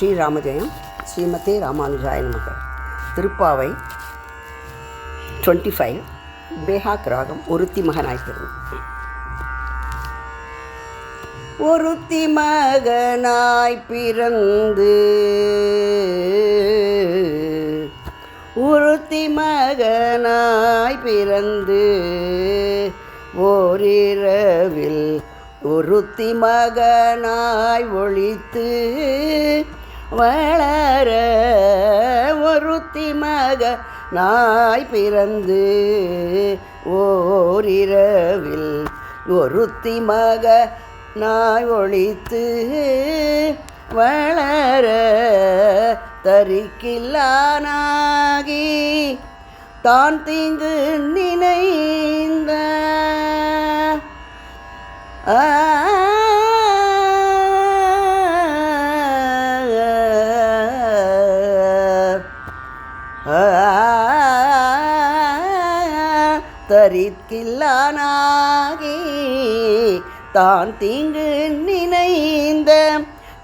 ஸ்ரீராமஜெயம் ஸ்ரீமதே ராமானுஜாய நமக. திருப்பாவை 25 பேஹாக் ராகம். ஒருத்தி மகனாய் பிறந்து. ஒருத்தி மகனாய் பிறந்து ஒருத்தி மகனாய் பிறந்து ஓரிரவில் ஒருத்தி மகனாய் ஒளித்து வளர ஒருத்தி மகனாய் பிறந்து ஓரிரவில் ஒருத்தி மகனாய் ஒளித்து வளர தரிக்கில்லானாகி தான் தீங்கு நினைந்த தரிக்கில்லானாகி தான் தீங்கு நினைந்த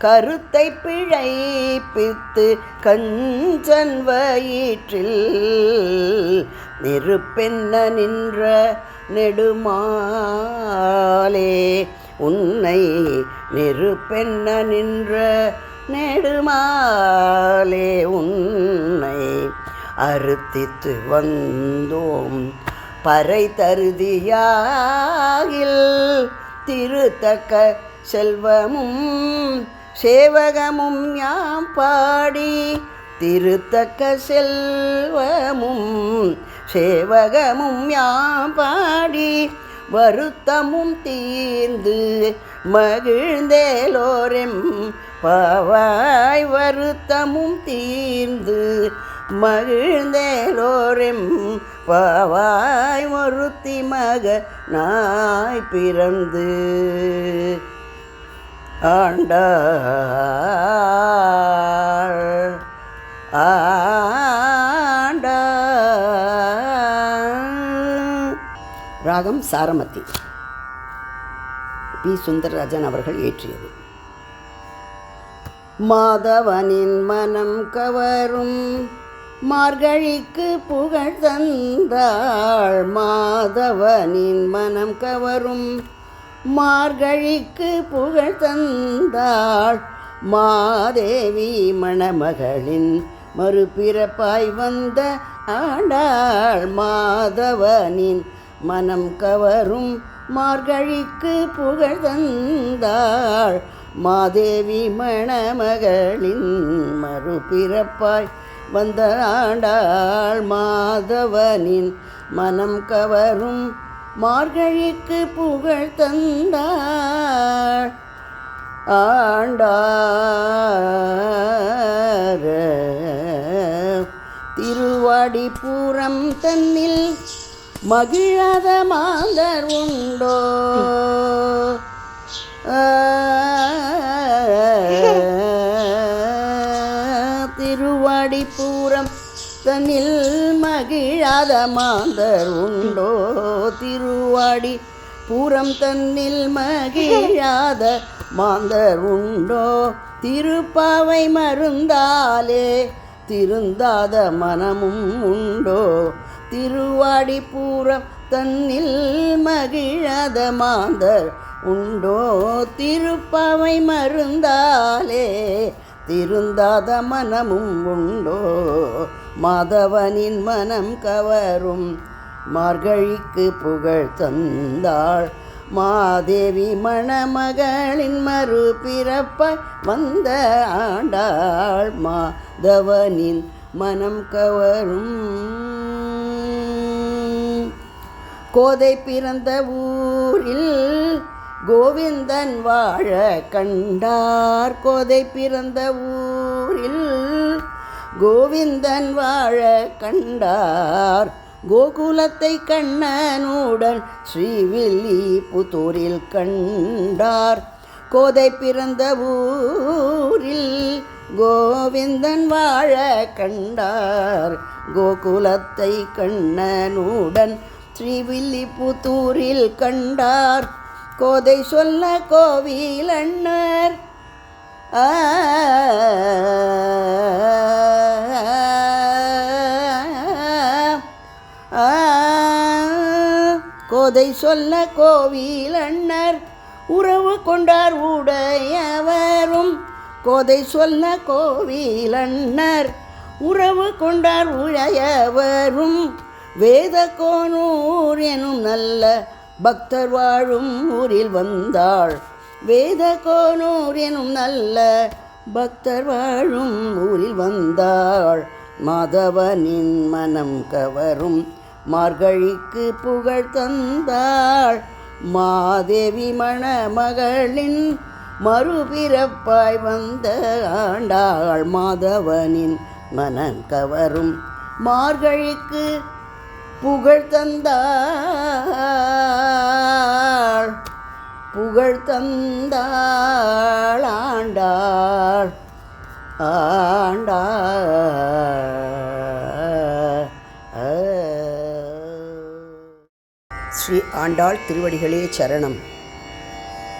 கருத்தை பிழைப்பித்து கஞ்சன் வயிற்றில் நெருப்பென்ன நின்ற நெடுமாலே உன்னை நெருப்பென்ன நின்ற நெடுமாலே உன்னை அறுத்தித்து வந்தோம் பறை தருதியாகில் திருத்தக்க செல்வமும் சேவகமும் யாம் பாடி திருத்தக்க செல்வமும் சேவகமும் யாம் பாடி வருத்தமும் தீர்ந்து மகிழ்ந்தேலோரெம் பாவாய் வருத்தமும் தீர்ந்து மகிழ்ந்தேலோரெம் பாவாய் ஒருத்தி மகனாய் பிறந்து ஆண்டாள் ராகம் சாரமதி. பி. சுந்தரராஜன் அவர்கள் இயற்றியது. மாதவனின் மனம் கவரும் மார்கழிக்கு புகழ் தந்தாள் மாதவனின் மனம் கவரும் மார்கழிக்கு புகழ் தந்தாள் மாதேவி மணமகளின் மறுபிறப்பாய் வந்த ஆண்டாள் மாதவனின் மனம் கவரும் மார்கழிக்கு புகழ் தந்தாள் மாதேவி மணமகளின் மறுபிறப்பாய் வந்த ஆண்டாள் மாதவனின் மனம் கவரும் மார்கழிக்கு புகழ் தந்தாள் ஆண்டார் திருவாடிபுரம் தன்னில் மகிழாத மாந்தர் உண்டோ திருவாடிபுரம் தன்னில் மகிழாத மாந்தர் உண்டோ திருவாடி பூரம் தன்னில் மகிழாத மாந்தர் உண்டோ திருப்பாவை மருந்தாலே திருந்தாத மனமும் உண்டோ திருவாடிபுரம் தன்னில் மகிழாத மாந்தர் உண்டோ திருப்பாவை மருந்தாலே திருந்தாத மனமும் உண்டோ மாதவனின் மனம் கவரும் மார்கழிக்கு புகழ் தந்தாள் மாதேவி மணமகளின் மறுபிறப்பாய் வந்த ஆண்டாள் மாதவனின் மனம் கவரும். கோதை பிறந்த ஊரில் கோவிந்தன் வாழ கண்டார் கோதை பிறந்த ஊரில் கோவிந்தன் வாழ கண்டார் கோகுலத்தை கண்ணனுடன் ஸ்ரீவில்லிபுத்தூரில் கண்டார் கோதை பிறந்த ஊரில் கோவிந்தன் வாழ கண்டார் கோகுலத்தை கண்ணனுடன் ஸ்ரீவில்லிபுத்தூரில் கண்டார் கோதை சொல்ல கோவில் அண்ணர் கோதை சொல்ல கோவிலண்ணர் உறவு கொண்டார் உடையவரும். கோதை சொல்ல கோவிலண்ணர் உறவு கொண்டார் உடையவரும். வேத கோனூர் எனும் நல்ல பக்தர் வாழும் ஊரில் வந்தாள். வேத கோனூர் எனும் நல்ல பக்தர் வாழும் ஊரில் வந்தாள். மாதவனின் மனம் கவரும் மார்கழிக்கு புகழ் தந்தாள். மாதேவி மணமகளின் மறுபிறப்பாய் வந்த ஆண்டாள். மாதவனின் மனம் கவரும் மார்கழிக்கு புகழ் தந்தாள். புகழ் தந்தாள் ஆண்டாள் ஆண்டாள். ஸ்ரீ ஆண்டாள் திருவடிகளே சரணம்.